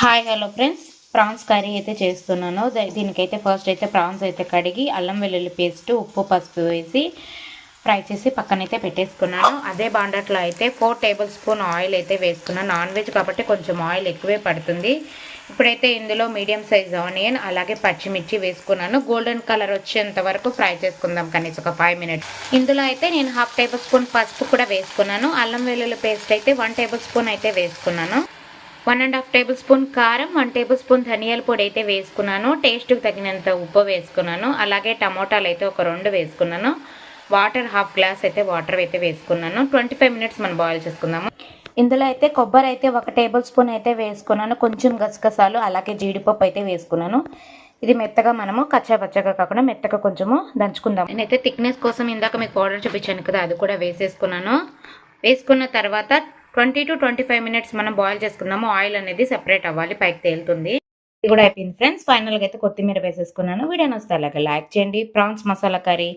Hi hello friends, prawns curry అయితే చేస్తున్నాను. దీనికైతే ఫస్ట్ అయితే ప్రాన్స్ అయితే కడిగి అల్లం వెల్లుల్లి పేస్ట్ ఉప్పు పసుపు వేసి ఫ్రై చేసి పక్కనైతే పెట్టేసుకున్నాను. అదే బాండట్లో అయితే 4 టేబుల్ స్పూన్ ఆయిల్ అయితే వేసుకున్నాను. నాన్ వెజ్ కాబట్టి కొంచెం ఆయిల్ ఎక్కువే పడుతుంది. ఇప్పుడైతే ఇందులో మీడియం సైజ్ ఆనియన్ అలాగే పచ్చిమిర్చి వేసుకున్నాను. గోల్డెన్ కలర్ వచ్చేంత వరకు ఫ్రై చేసుకుందాం కనీసం ఒక 5 మినిట్స్. ఇందులో అయితే నేను 1/2 టేబుల్ స్పూన్ పసుపు కూడా వేసుకున్నాను. అల్లం వెల్లుల్లి పేస్ట్ అయితే 1 టేబుల్ స్పూన్ అయితే వేసుకున్నాను. 1.5 టేబుల్ స్పూన్ కారం, 1 టేబుల్ స్పూన్ ధనియాల పొడి అయితే వేసుకున్నాను. టేస్ట్కి తగినంత ఉప్పు వేసుకున్నాను. అలాగే టమోటాలు అయితే ఒక 2 వేసుకున్నాను. వాటర్ 1/2 గ్లాస్ అయితే వాటర్ అయితే వేసుకున్నాను. 25 మినిట్స్ మనం బాయిల్ చేసుకుందాము. ఇందులో అయితే కొబ్బరి అయితే 1 టేబుల్ స్పూన్ అయితే వేసుకున్నాను. కొంచెం గసగసాలు అలాగే జీడిపప్పు అయితే వేసుకున్నాను. ఇది మెత్తగా మనము కచ్చాపచ్చగా కాకుండా మెత్తగా కొంచెము దంచుకుందాం. నేనైతే థిక్నెస్ కోసం ఇందాక మీకు పౌడర్ చూపించాను కదా, అది కూడా వేసేసుకున్నాను. వేసుకున్న తర్వాత 20 to 25 మినిట్స్ మనం బాయిల్ చేసుకుందాము. ఆయిల్ అనేది సెపరేట్ అవ్వాలి, పైకి తేలుతుంది. ఇది కూడా అయిపోయింది ఫ్రెండ్స్. ఫైనల్గా అయితే కొత్తిమీర వేసేసుకున్నాను. వీడియో నచ్చితే అలాగే లైక్ చేయండి. Prawns masala curry